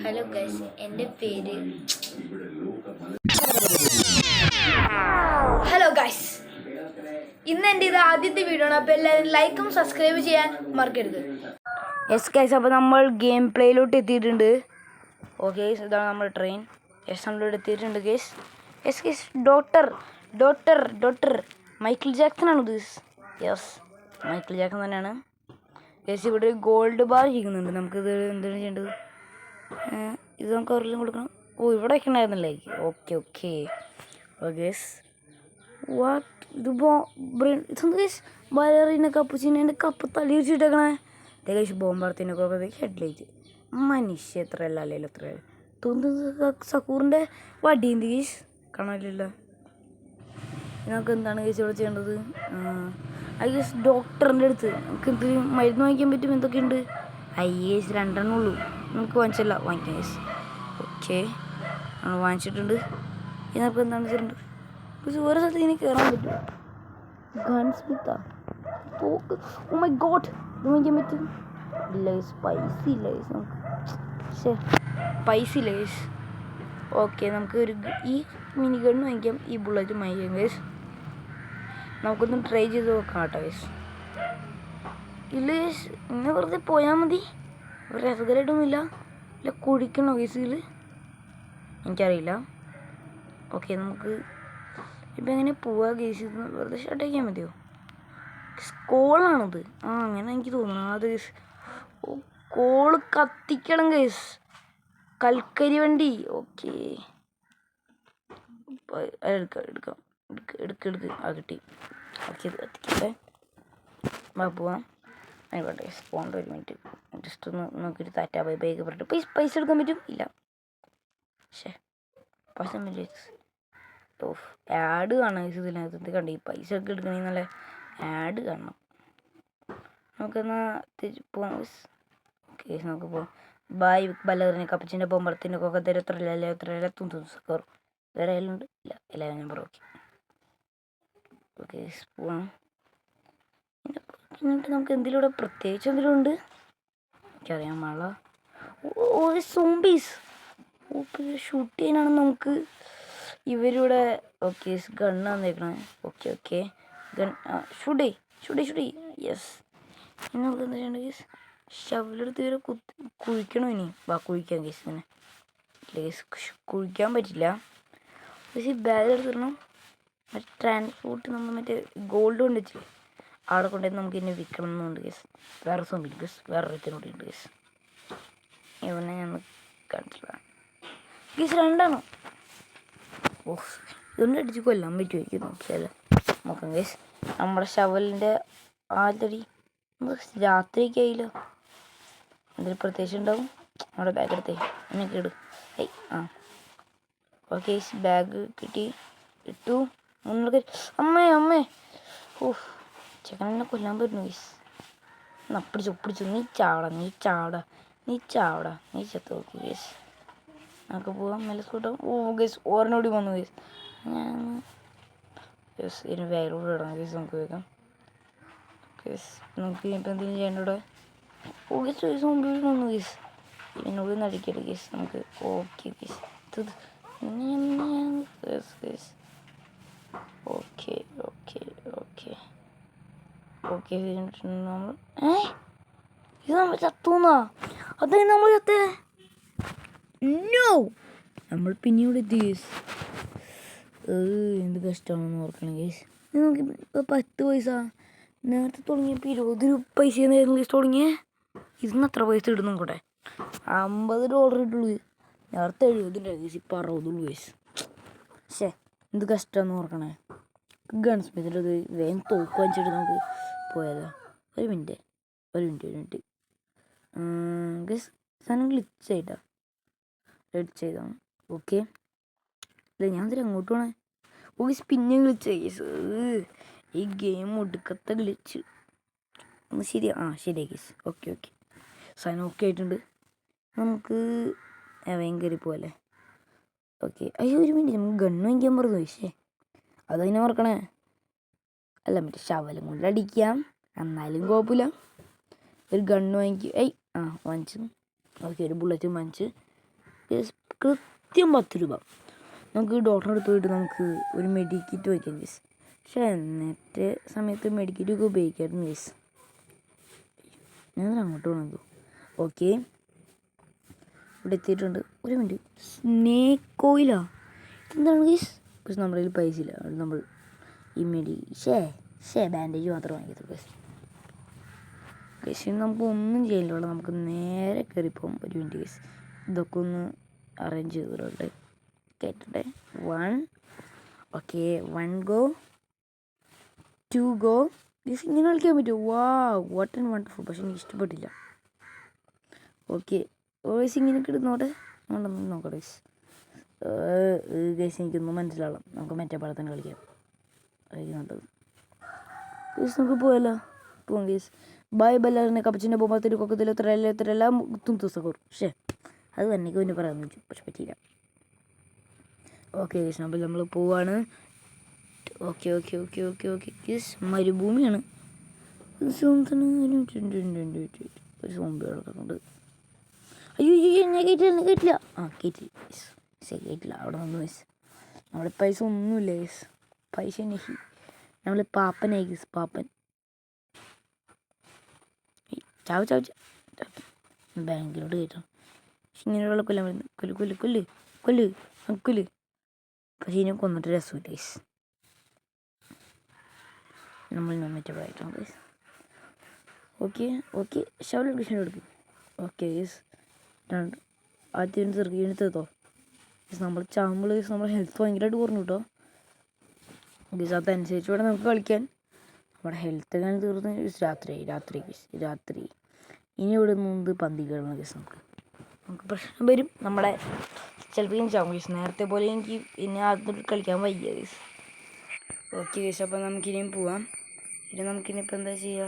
Hello guys, എൻ്റെ പേര് hello guys. ഇന്ന് എൻ്റെ ഇത് ആദ്യത്തെ വീഡിയോ ആണ്. അപ്പോൾ എല്ലാവരും ലൈക്കും സബ്സ്ക്രൈബ് ചെയ്യാൻ മറക്കരുത്. യെസ് ഗൈസ്, അപ്പോൾ നമ്മൾ ഗെയിം പ്ലേയിലോട്ട് എത്തിയിട്ടുണ്ട്. ഓക്കെ, ഇതാണ് നമ്മുടെ ട്രെയിൻ. യെസ്, നമ്മളിവിടെ എത്തിയിട്ടുണ്ട് guys. Yes guys, doctor Michael Jackson ആണ് ഇത്. യെസ്, മൈക്കിൾ ജാക്സൺ തന്നെയാണ് ഗൈസ്. ഇവിടെ ഗോൾഡ് ബാർ ഇരിക്കുന്നുണ്ട്. നമുക്കിത് എന്താണ് ചെയ്യേണ്ടത്? ഇത് നമുക്ക് അവരെല്ലാം കൊടുക്കണം. ഓ, ഇവിടെ വയ്ക്കണ്ടായിരുന്നല്ലേ? Okay okay guys. വാട്ട് ഇതിപ്പോൾ ഇതെന്ത് ഗൈസ്? ബലറിന കപ്പുച്ചിൻ്റെ കപ്പ് തലി വെച്ചിട്ടേക്കണേ. ഗൈസ്, ബോംബർത്തിനൊക്കെ ഹെഡ്ലൈറ്റ് മനുഷ്യ എത്ര അല്ലല്ലോ എത്ര തോന്നുന്നു. സക്കൂറിൻ്റെ വടിയുണ്ട് ഗൈസ്, കാണാനില്ല. നമുക്ക് എന്താണ് ഗൈസ് ഇവിടെ ചെയ്യേണ്ടത്? ഐ ഗൈസ് ഡോക്ടറിൻ്റെ അടുത്ത് നമുക്ക് എന്ത് മരുന്ന് വാങ്ങിക്കാൻ പറ്റും? എന്തൊക്കെയുണ്ട്? ഗൈസ് 2 ഉള്ളൂ. നമുക്ക് വാങ്ങിക്കാം ഗൈസ്. ഓക്കെ, നമ്മൾ വാങ്ങിച്ചിട്ടുണ്ട്. ഇനി നമുക്ക് എന്താണ് ചെയ്യേണ്ടത്? പക്ഷേ ഓരോ സ്ഥലത്ത് ഇനി കയറാൻ പറ്റും. ഗൺ സ്മിത്താ, തോക്ക്. ഓ മൈ ഗോഡ്, ഇത് വാങ്ങിക്കാൻ പറ്റും? ഇല്ല ഗൈസ്, പൈസ ഇല്ല ഗൈസ്. നമുക്ക് പൈസ ഇല്ല ഗൈസ്. ഓക്കെ, നമുക്ക് ഈ മിനി ഗണ്ണ് വാങ്ങിക്കാം, ഈ ബുള്ളറ്റ് വാങ്ങിക്കാം ഗൈസ്. നമുക്കൊന്ന് ട്രൈ ചെയ്ത് നോക്കാം കേട്ടോ ഗൈസ്. ഇല്ല ഗൈസ്, ഇങ്ങനെ വെറുതെ പോയാൽ മതി. ഒരു രസകരമായിട്ടൊന്നുമില്ല. ഇല്ല, കുഴിക്കണോ ഗൈസ് ഇതിൽ? എനിക്കറിയില്ല. ഓക്കെ, നമുക്ക് ഇപ്പം എങ്ങനെ പോവാ ഗൈസ്? ഇത് വെറുതെ ഷട്ട് അടിക്കാൻ മതിയോ? കോളാണത്. അങ്ങനെ എനിക്ക് തോന്നുന്നു. അത് ഗൈസ്, ഓ കോള് കത്തിക്കണം ഗൈസ്. കൽക്കരി വണ്ടി. ഓക്കെ, എടുക്കാം. കിട്ടി. ഓക്കെ, ഇത് കത്തിക്കട്ടെ. പോവാം. ആയിക്കോട്ടെ ഗൈസ്, പോകണ്ട. ഒരു മിനിറ്റ് ജസ്റ്റ് ഒന്ന് നോക്കിയിട്ട് താറ്റാ ബൈ ബൈക്ക് പറഞ്ഞിട്ട് പൈസ എടുക്കാൻ പറ്റും? ഇല്ല. ഓഫ്, ആഡ് കാണാം ഗൈസ് ഇതിനകത്ത്. കണ്ട് ഈ പൈസ ഒക്കെ എടുക്കണമെങ്കിൽ നല്ല ആഡ് കാണണം. നമുക്കെന്നാ പോവാം ഗൈസ്. ഓക്കെ ഗൈസ്, നമുക്ക് പോവാം. ബായ് ബലറിനെ കപ്പച്ചിൻ്റെ ബൊമ്പറത്തിൻ്റെ ഒക്കെ എത്രയല്ല തുറ വേറെ എല്ലാം ഉണ്ട്? ഇല്ല, എല്ലാവരും നമ്പർ. ഓക്കെ ഗൈസ്, പോവാം. എന്നിട്ട് നമുക്ക് എന്തെങ്കിലും പ്രത്യേകിച്ച് എന്തെങ്കിലും ഉണ്ട്? എനിക്കറിയാം. മഴ. ഓ സോംബീസ്. ഓക്കെ, ഷൂട്ട് ചെയ്യാനാണ് നമുക്ക് ഇവരുടെ. ഓക്കെ, ഗണ്ണ് വന്നേക്കണേ. Okay gun shoot. യെസ്. ഇനി നമുക്ക് എന്താ ചെയ്യേണ്ടത് ഗേസ്? ഷവലെടുത്ത് ഇവരെ കുഴിക്കണോ? ഇനി കുഴിക്കാം ഗേസ്. ഇങ്ങനെ ഗേസ് കുഴിക്കാൻ പറ്റില്ല. പക്ഷേ ഈ ബാഗ് എടുത്തിടണം. മറ്റേ ട്രാൻസ്പോർട്ട് നമ്മൾ മറ്റേ ഗോൾഡ് കൊണ്ട് വെച്ചില്ലേ, അവിടെ കൊണ്ടുപോയി നമുക്ക് ഇനി വിൽക്കണം എന്നുണ്ട് ഗേസ്. വേറെ സോംബി ഗേസ്, വേറെ ഒരുത്തിനോട് ഉണ്ട് ഗേസ്. ഇവനെ ഞാൻ കാണിച്ചില്ല ഗേസ്. 2 ഓഹ്, ഇതൊന്നും അടിച്ച് കൊല്ലാൻ പറ്റുമായിരിക്കും. നോക്കിയാലോ, നോക്കാം ഗേസ്. നമ്മുടെ ഷവലിൻ്റെ ആദ്യടി രാത്രിയൊക്കെ ആയില്ലോ. എന്തെങ്കിലും പ്രത്യേകിച്ച് ഉണ്ടാവും. നമ്മുടെ ബാഗ് എടുത്തേ, എന്നൊക്കെ ഇടും. ഓക്കെ, ബാഗ് കിട്ടി, ഇട്ടു. അമ്മേ ഓഹ്, ചെക്കനെ കൊല്ലാൻ പറ്റുന്നു ഗേസ്. പിടിച്ചു. നീ ചാവടാ. നീ ചത്ത്. ഓക്കെ ഗേസ്, നമുക്ക് പോവാം. നല്ല സ്കൂട്ടാം. ഓ ഗേസ്, ഓരനോടി വന്നു ഗേസ്. ഞാൻ ഗേസ് ഇതിന് വേഗം ഇടാം ഗേസ്. നമുക്ക് വേഗം ഗേസ്, നമുക്ക് ഇപ്പം എന്തെങ്കിലും ചെയ്യേണ്ട ഇവിടെ? ഓ ഗേസ്, ഒരു സോംബി വന്നു ഗേസ്. ഇതിനോട് നടിക്കട്ടെ ഗേസ് നമുക്ക്. Okay guys, guys. ഓക്കെ നമ്മൾ ഇത് നമ്മൾ ചത്തുന്നാ? അതേ നമ്മൾ ചത്തേ. നോ, നമ്മൾ പിന്നീട് എത്തി ഗേസ്. എന്ത് കഷ്ടമാണെന്ന് ഓർക്കണം ഗേസ്. നമുക്ക് ഇപ്പോൾ 10 പൈസ നേരത്തെ തുടങ്ങിയപ്പോൾ 20 പൈസ ഗേസ് തുടങ്ങിയേ. ഇതിന് എത്ര പൈസ ഇടുന്നു കൂടെ? $50 ഇട്ടുള്ളൂ. നേരത്തെ 70 ഗേസ്, ഇപ്പോൾ 60 ഗേസ്. എന്ത് കഷ്ടമാണെന്ന് ഓർക്കണേ. ഗൺ സ്മിത്തിൻ്റെ അത് വേഗം തോക്ക് വാങ്ങിച്ചിട്ട് നമുക്ക് പോയാലോ? ഒരു മിനിറ്റ് ഗസ്. സാധനം ഗ്ലിച്ച് ചെയ്താണ്. ഓക്കെ, അല്ല ഞാൻ എന്തിനാ അങ്ങോട്ട് പോണേ? ഓ ഗസ്, പിന്നെ ഗ്ലിച്ച് ഗേസ്. ഈ ഗെയിം ഒടുക്കത്തെ ഗ്ലിച്ച്. ഒന്ന് ശരിയായി ഗേസ്. ഓക്കെ സാധനം ഓക്കെ ആയിട്ടുണ്ട്. നമുക്ക് വേഗം കയറി പോവല്ലേ? ഓക്കെ. അയ്യോ, ഒരു മിനിറ്റ്, നമുക്ക് ഗണ്ണ് വാങ്ങിക്കാൻ പറഞ്ഞു ഗേസ്. അതതിനെ ഓർക്കണേ. അല്ല, മറ്റേ ശവലം കൊണ്ട് അടിക്കാം, എന്നാലും കുഴപ്പമില്ല. ഒരു ഗണ്ണ് വാങ്ങിക്കും. വാങ്ങിച്ചു. ഓക്കെ, ഒരു ബുള്ളറ്റും വാങ്ങിച്ച്. കൃത്യം 10 രൂപ. നമുക്ക് ഡോക്ടറെ അടുത്ത് പോയിട്ട് നമുക്ക് ഒരു മെഡിക്കിറ്റ് വയ്ക്കാം ഗൈസ്. പക്ഷേ എന്നിട്ട് സമയത്ത് മെഡിക്കിറ്റൊക്കെ ഉപയോഗിക്കായിരുന്നു ഗൈസ്. ഞാൻ അങ്ങോട്ട് പോകണത്. ഓക്കെ, ഇവിടെ എത്തിയിട്ടുണ്ട്. ഒരു മിനിറ്റ്, സ്നേക്ക് ഓയിലാ ഇതെന്താണ് ഗൈസ്? പക്ഷെ നമ്മുടെ കയ്യിൽ പൈസ ഇല്ല. അതുകൊണ്ട് നമ്മൾ ഈ ബാൻഡേജ് മാത്രം വാങ്ങിക്കത്തുള്ളൂ ഗൈസ്. ഗൈസ് നമുക്ക് ഒന്നും ചെയ്യില്ല. നമുക്ക് നേരെ കയറിപ്പോകും. ഒരു മിനിറ്റ് ഗൈസ്, ഇതൊക്കെ ഒന്ന് അറേഞ്ച് ചെയ്തിട്ടുണ്ട്. കേട്ടിട്ടെ 1 ഓക്കെ 1 ഗോ 2 ഗോ. ഗൈസ് ഇങ്ങനെ കളിക്കാൻ പറ്റുമോ? What and wonderful. പക്ഷെ എനിക്ക് ഇഷ്ടപ്പെട്ടില്ല. ഓക്കെ ഗൈസ് ഇങ്ങനെ കിടന്നോട്ടെ. നോക്കട്ടെ ഗൈസ്. ഗൈസ് എനിക്കൊന്നും മനസ്സിലാവണം. നമുക്ക് മറ്റേ പടത്തിന് കളിക്കാം. അതായിരിക്കും നല്ലത് ഗൈസ്. നമുക്ക് പോയല്ലോ. പോകാം ഗൈസ്. ബൈ ബല്ലാറിനെ കപ്പച്ചിൻ്റെ പോകുമ്പോൾ തിരുക്കൊക്കത്തിൽ എത്രയെല്ലാം തും പക്ഷേ അത് തന്നെ പിന്നെ പറയാമെന്ന് വെച്ചു. പക്ഷെ പറ്റിയില്ല. ഓക്കെ ഗൈസ് അപ്പോൾ നമ്മൾ പോവാണ്. ഓക്കെ ഗൈസ് മരുഭൂമിയാണ്. ഒരു സോംബി കിടക്കുന്നുണ്ട്. അയ്യോ ഞാൻ കേട്ടില്ല. കേട്ടില്ല. അവിടെ നിന്ന് ഗൈസ് നമ്മുടെ പൈസ ഒന്നുമില്ല ഗൈസ്. പൈസ നമ്മൾ പാപ്പനായി ഗൈസ്. പാപ്പൻ ചാവ് ബാങ്കിലോട്ട് കയറ്റാം. പക്ഷെ ഇങ്ങനെയുള്ള കൊല്ല്. പക്ഷെ ഇതിനെ കൊന്നിട്ട് രസമില്ല ഗൈസ്. നമ്മൾ മറ്റേതായിട്ടാണ് ഗൈസ്. ഓക്കെ ശവല എടുക്കും. ഓക്കെ ഗൈസ് ആദ്യം തീർത്തോ ഗൈസ്. നമ്മൾ ചാമ്പൾ ഗൈസ് നമ്മുടെ ഹെൽത്ത് ഭയങ്കരമായിട്ട് കുറഞ്ഞു കേട്ടോ ഗൈസ്. അതനുസരിച്ച് വേണം നമുക്ക് കളിക്കാൻ. നമ്മുടെ ഹെൽത്ത് എങ്ങനെ തീർന്ന് രാത്രി ഇനി ഇവിടെ നിന്ന് പന്തി കയറണം ഗൈസ്. നമുക്ക് പ്രശ്നം വരും. നമ്മുടെ ചിലപ്പോൾ ഞാൻ ചാവും ഗൈസ്. നേരത്തെ പോലെ എനിക്ക് ഇനി ആദ്യം കളിക്കാൻ വയ്യ ഗൈസ്. ഓക്കെ ഗൈസ് അപ്പോൾ നമുക്കിനിയും പോവാം. ഇനി നമുക്കിനിയിപ്പോൾ എന്താ ചെയ്യുക?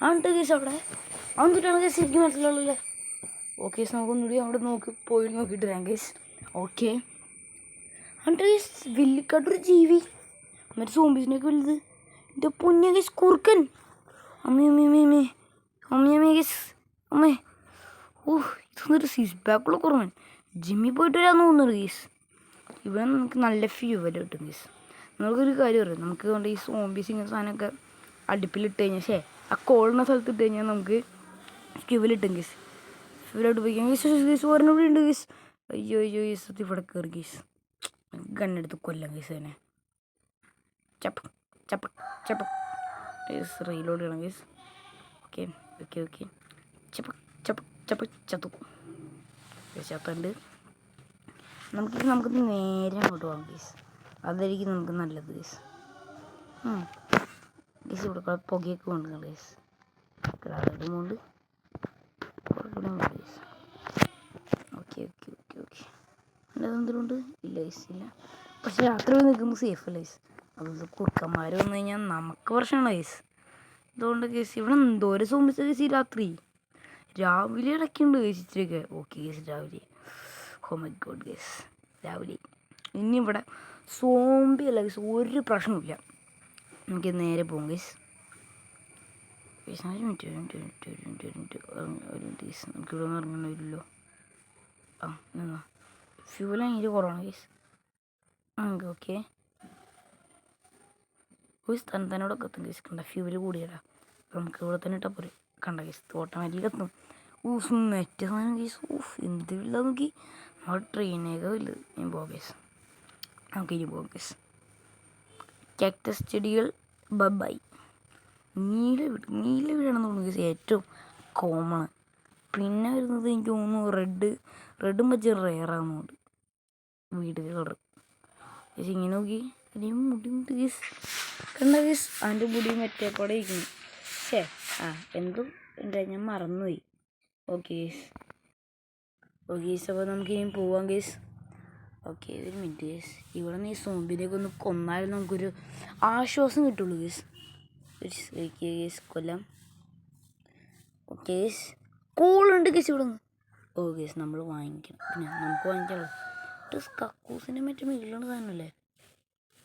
ഉണ്ട് ഗൈസ് അവിടെ അതൊന്നിട്ടാണ് ഗൈസ് എനിക്ക് മനസ്സിലാവുള്ളൂ. ഓക്കെ ഗൈസ് നമുക്കൊന്നുകൂടി അവിടെ പോയി നോക്കിയിട്ട് വരാം ഗൈസ്. ഓക്കെ ഉണ്ട് ഗൈസ്. വില്ലിക്കാട്ടൊരു ജീവി മറ്റേ സോംബീസിനൊക്കെ വലുത്. എൻ്റെ പൊന്നെ ഗൈസ് കുറുക്കൻ. അമ്മേ ഗൈസ് അമ്മേ. ഇതൊന്നൊരു 6 പാക്കുള്ള കുറവൻ. ജിമ്മിൽ പോയിട്ട് വരാമെന്ന് തോന്നുന്നു ഗൈസ്. ഇവിടെ നമുക്ക് നല്ല ഫ്യൂവൽ കിട്ടും ഗൈസ്. നമുക്കൊരു കാര്യം അറിയാം. നമുക്ക് കൊണ്ട് ഈ സോംബീസ് ഇങ്ങനെ സാധനമൊക്കെ അടുപ്പിലിട്ട് കഴിഞ്ഞാൽ ആ കോളുന്ന സ്ഥലത്ത് ഇട്ട് കഴിഞ്ഞാൽ നമുക്ക് ഫ്യൂവലിട്ടും ഗൈസ്. ഫ്യൂവലായിട്ട് പോയിക്കാം ഗൈസ്. ഒരെണ്ണം ഉണ്ട് ഗൈസ്. അയ്യോ ഗൈസ് അത് ഇവിടെ കയറി ഗൈസ്. ഗണ്ണെടുത്ത് കൊല്ലാം ഗൈസ്. തന്നെ ചപ്പ ഗൈസ് റീലോഡ് ചെയ്യണം ഗൈസ്. ഓക്കെ ചത്തു ചത്തുണ്ട്. നമുക്ക് നേരെ അങ്ങോട്ട് പോകാം ഗൈസ്. അതായിരിക്കും നമുക്ക് നല്ലത് ഗൈസ്. ഗൈസ് ഇവിടെ കുറെ പുകയൊക്കെ കൊണ്ടുണ്ട് ഗൈസ്. അതുകൊണ്ട് ഗൈസ്. ഓക്കെ എന്തെങ്കിലുണ്ട്? ഇല്ല ഗൈസ് ഇല്ല. പക്ഷെ രാത്രി നിൽക്കുമ്പോൾ സേഫ് അല്ല ഗൈസ്. അതുകൊണ്ട് കുറുക്കന്മാർ വന്നു കഴിഞ്ഞാൽ നമുക്ക് പ്രശ്നമാണ് ഗൈസ്. അതുകൊണ്ട് ഗൈസ് ഇവിടെ എന്തോരം സോംബീസ് ഗൈസ്. രാവിലെ ഇടയ്ക്കുണ്ട് ഗൈസ് ഇച്ചിരിയൊക്കെ. ഓക്കെ ഗൈസ് രാവിലെ മൈ ഗോഡ് ഗൈസ് രാവിലെ. ഇനി ഇവിടെ സോംബി അല്ല ഗൈസ് ഒരു പ്രശ്നമില്ല. നമുക്ക് നേരെ പോകും ഗൈസ്. ഒരു മിനിറ്റ് ഗൈസ്. നമുക്കിവിടെ നിന്ന് ഇറങ്ങേണ്ടി വരുമല്ലോ. ഫ്യൂവൽ ഭയങ്കര കുറവാണ് ഗൈസ്. ഓക്കെ ഗൈസ് തന്നോടൊക്കെ എത്തും ഗൈസ്. കണ്ട ഫ്യൂവൽ കൂടിയടാ. നമുക്ക് ഇവിടെ തന്നെ ഇട്ടാൽ പോരെ. കണ്ട ഗൈസ് ഓട്ടോമാറ്റിക് എത്തും. മറ്റേ സാധനം ഗൈസ് എന്ത് ഇല്ല നോക്കി. നമ്മുടെ ട്രെയിനൊക്കെ വലുത്. ഞാൻ പോകാം ഗൈസ്. നമുക്ക് ഇനി പോകാം ഗൈസ്. കാക്ടസ് ചെടികൾ ബൈ. നീല വീടാണെന്ന് തോന്നുന്നു ഗൈസ് ഏറ്റവും കോമൺ. പിന്നെ വരുന്നത് എനിക്ക് തോന്നുന്നു റെഡും പച്ച റെയറാകുന്നുണ്ട് വീട് കളർ ഗൈസ്. ഇങ്ങനെ നോക്കി അതിന് മുടി ഗൈസ്. കണ്ട ഗൈസ് അതിൻ്റെ മുടി മറ്റേ കൂടെ ഇരിക്കുന്നു. എന്തും ഞാൻ മറന്നുപോയി. ഓക്കെ ഗൈസ് അപ്പോൾ നമുക്ക് ഇനി പോവാം ഗൈസ്. ഓക്കെ ഒരു മിനിറ്റ് ഗൈസ്. ഇവിടെ നിന്ന് ഈ സോംബിനെയൊക്കെ ഒന്ന് കൊന്നാലും നമുക്കൊരു ആശ്വാസം കിട്ടുള്ളൂ ഗൈസ്. ഗൈസ് കൊല്ലാം. ഓക്കെ ഗൈസ് കോളുണ്ട് ഗൈസ് ഇവിടെ നിന്ന്. ഗൈസ് നമ്മൾ വാങ്ങിക്കണം. പിന്നെ നമുക്ക് വാങ്ങിക്കാമല്ലോ. കക്കൂസിൻ്റെ മറ്റേ വീട്ടിലുള്ള സാധനമല്ലേ.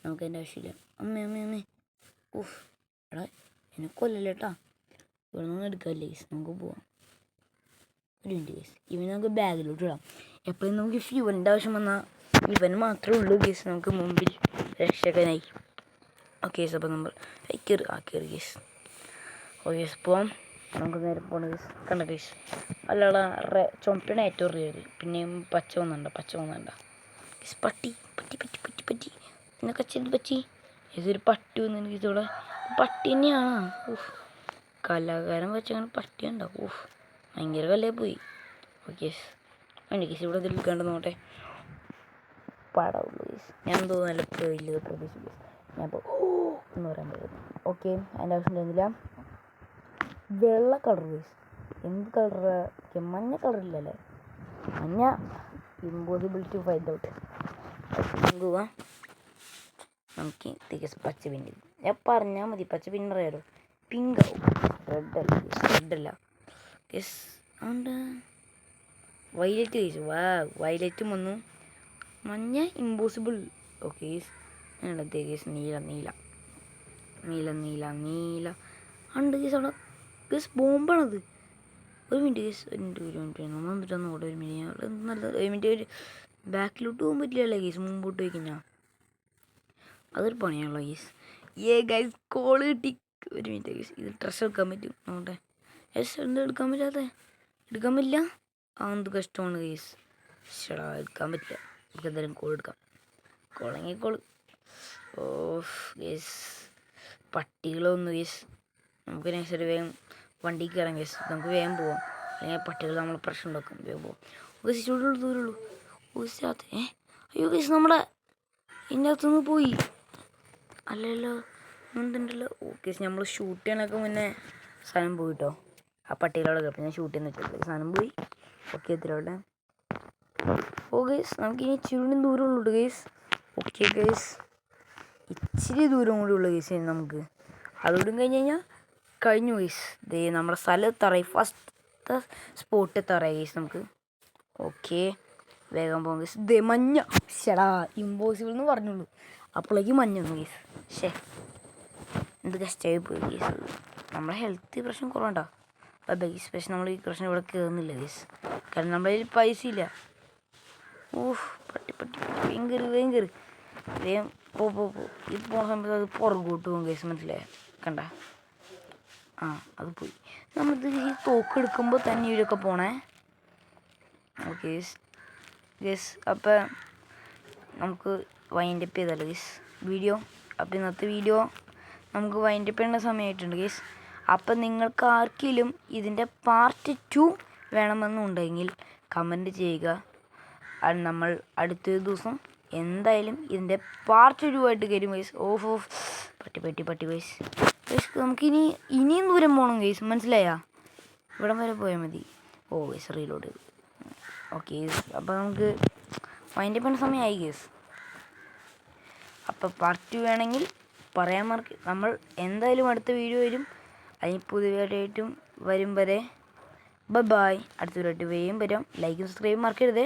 നമുക്കതിൻ്റെ ആവശ്യമില്ല. അമ്മേ എടാ എന്നെ കൊല്ലല്ലേ കേട്ടാ. ഇവിടെ നിന്ന് എടുക്കാമല്ലേ ഗൈസ്. നമുക്ക് പോവാം. ഒരു മിനിറ്റ് ഗൈസ്. ഇവന് നമുക്ക് ബാഗിലോട്ട് ഇടാം. എപ്പോഴും നമുക്ക് ഫ്യൂവലിൻ്റെ ആവശ്യം വന്നാൽ ഇവൻ മാത്രമേ ഉള്ളൂ ഗേസ് നമുക്ക് മുമ്പിൽ രക്ഷകനായി. ഓക്കെ ഗേസ്, അപ്പോൾ നമ്മൾ കയറി ഗേസ്. ഓ ഗേസ് പോവാം, നമുക്ക് നേരെ പോകണം ഗേസ്. കണ്ട ഗേസ് അല്ലാടാ ചുമപ്പിണ ഏറ്റവും റിയൽ, പിന്നെയും പച്ച വന്നണ്ട ഗേസ്. പട്ടി എന്നൊക്കെ ചെയ്ത് പറ്റി ഇതൊരു പട്ടി വന്നു എനിക്ക് ഇതോടെ പട്ടി തന്നെയാണ്. ഊഹ്, കലാകാരൻ വെച്ചങ്ങനെ പട്ടി ഉണ്ടാവും. ഊഹ്, ഭയങ്കര കല്ലായി പോയി. ഓക്കെ ഗേസ്, കേസ് ഇവിടെ എന്തെങ്കിലും എടുക്കാണ്ട് നോട്ടെ. പാടാവുള്ളൂ ഗേസ്, ഞാൻ തോന്നുന്നില്ല വലിയത് പ്രതീക്ഷിച്ചു. ഞാൻ ഇപ്പോൾ എന്ന് പറയാൻ പറ്റുന്നു. ഓക്കെ, അതിൻ്റെ ആവശ്യം ഉണ്ടായിരുന്നില്ല. വെള്ള കളർ ഗേസ്, എന്ത് കളറ്? മഞ്ഞ കളറില്ലല്ലേ? മഞ്ഞ ഇമ്പോസിബിൾ ടു ഫൈൻഡ് ഔട്ട്. പോവാം നമുക്ക്. പച്ച പിന്നി ഞാൻ പറഞ്ഞാൽ മതി, പച്ച പിന്നറിയാലോ. പിങ്ക് ആവും, റെഡല്ല ഗേസ്. അതുകൊണ്ട് വൈലറ്റ് ഗേസ്. വൈലറ്റും വന്നു. മഞ്ഞ ഇമ്പോസിബിൾ. ഓക്കെ ഗേസ്, അങ്ങനത്തെ ഗേസ്. നീല ഉണ്ട് ഗേസ്. അവിടെ ഗേസ് ബോംബാണത്. ഒരു മിനിറ്റ് ഗേസ്, ഒരു മിനിറ്റ് നമ്മൾ എന്നിട്ടൊന്നും കൂടെ ഒരു മിനിറ്റ് നല്ലത്. ഒരു മിനിറ്റ്, ഒരു ബാക്കിലോട്ട് പോകാൻ പറ്റില്ലല്ലോ ഗേസ്, മുമ്പോട്ട് പോയി കഴിഞ്ഞാൽ അതൊരു പണിയാണല്ലോ ഗേസ്. ഗൈസ് കോള് കിട്ടി. ഒരു മിനിറ്റ് ഗേസ്, ഇത് ഡ്രസ്സ് എടുക്കാൻ പറ്റും നോട്ടെ. എന്താ എടുക്കാൻ പറ്റില്ല. എന്ത് കഷ്ടമാണ് ഗേസ്. എടുക്കാൻ പറ്റില്ല. നമുക്ക് എന്തായാലും കോൾ എടുക്കാം. കോൾ. ഓ ഗേസ്, പട്ടികളൊന്നും ഗേസ്. നമുക്ക് നെക്സ്റ്റ് വേഗം വണ്ടിക്ക് കയറാം ഗേസ്. നമുക്ക് വേഗം പോവാം, അല്ലെങ്കിൽ പട്ടികൾ നമ്മൾ പ്രശ്നം ഉണ്ടാക്കും. വേഗം പോവാം. ഗേസ് ഇവിടെ ദൂരമുള്ളൂ. അയ്യോ ഗേസ്, നമ്മുടെ ഇതിൻ്റെ അകത്തുനിന്ന് പോയി. അല്ലല്ലോ, എന്തുണ്ടല്ലോ. ഓക്കെ, നമ്മൾ ഷൂട്ട് ചെയ്യാനൊക്കെ മുന്നേ സാധനം പോയിട്ടോ. ആ പട്ടികളോടെ കേട്ടോ ഞാൻ ഷൂട്ട് ചെയ്യുന്ന വെച്ചിട്ടുള്ളത്. സാധനം പോയി. ഓക്കെ, എത്തിലോട്ടെ. ഓ ഗേസ്, നമുക്കിനി ഇച്ചിരി ദൂരമുള്ളൂ ഗേസ്. ഓക്കെ ഗേസ്, ഇച്ചിരി ദൂരം കൂടി ഉള്ളു ഗേസ് നമുക്ക്. അതോടും കഴിഞ്ഞു ഗേസ്. ദേ നമ്മുടെ സ്ഥലത്തറയി, ഫസ്റ്റ് സ്പോട്ട് എത്താറായി ഗേസ് നമുക്ക്. ഓക്കെ, വേഗം പോകും ഗേസ്. ദേ മഞ്ഞ, ഇമ്പോസിബിൾ എന്ന് പറഞ്ഞുള്ളൂ, അപ്പോഴേക്ക് മഞ്ഞ വന്നു ഗേസ്. എന്ത് കഷ്ടമായി പോയി ഗേസ്. നമ്മളെ ഹെൽത്ത് പ്രശ്നം കുറവുണ്ടോ ഗേസ്. പക്ഷെ നമ്മൾ ഈ പ്രശ്നം ഇവിടെ കയറുന്നില്ല ഗേസ്, കാരണം നമ്മുടെ കയ്യിൽ പൈസ ഇല്ല. പട്ടി വേഗം കയറി വേഗം ഇത് പോണ സമയത്ത് അത് പുറകോട്ട് പോകും ഗേസ്, മനസ്സിലായോ? കണ്ട അത് പോയി. നമ്മളിത് ഈ തോക്ക് എടുക്കുമ്പോൾ തന്നെ ഇവരൊക്കെ പോണേ. ഓക്കെ ഗേസ്, അപ്പം നമുക്ക് വൈൻഡപ്പ് ചെയ്താലോ ഗേസ് വീഡിയോ. അപ്പം ഇന്നത്തെ വീഡിയോ നമുക്ക് വൈൻഡപ്പ് ചെയ്യേണ്ട സമയമായിട്ടുണ്ട് ഗേസ്. അപ്പം നിങ്ങൾക്ക് ആർക്കെങ്കിലും ഇതിൻ്റെ പാർട്ട് 2 വേണമെന്നുണ്ടെങ്കിൽ കമൻറ്റ് ചെയ്യുക. നമ്മൾ അടുത്തൊരു ദിവസം എന്തായാലും ഇതിൻ്റെ പാർട്ട് 2 ആയിട്ട് കയറും ഗേസ്. പട്ടി ഗേസ്. നമുക്കിനി ഇനിയും ദൂരം പോകണം ഗേസ്, മനസ്സിലായാ? ഇവിടം വരെ പോയാൽ മതി. Guys reload. ഓക്കെ ഗേസ്, അപ്പോൾ നമുക്ക് വൈൻഡപ്പ് ചെയ്യുന്ന സമയമായി ഗേസ്. അപ്പോൾ പാർട്ട് 2 വേണമെങ്കിൽ പറയാൻ നമ്മൾ എന്തായാലും അടുത്ത വീഡിയോ വരും. അതിന് പുതിയതായിട്ടും വരും വരെ ബൈ. അടുത്ത വീഡിയോ വേഗം വരാം. ലൈക്കും സബ്സ്ക്രൈബും മറക്കരുതേ.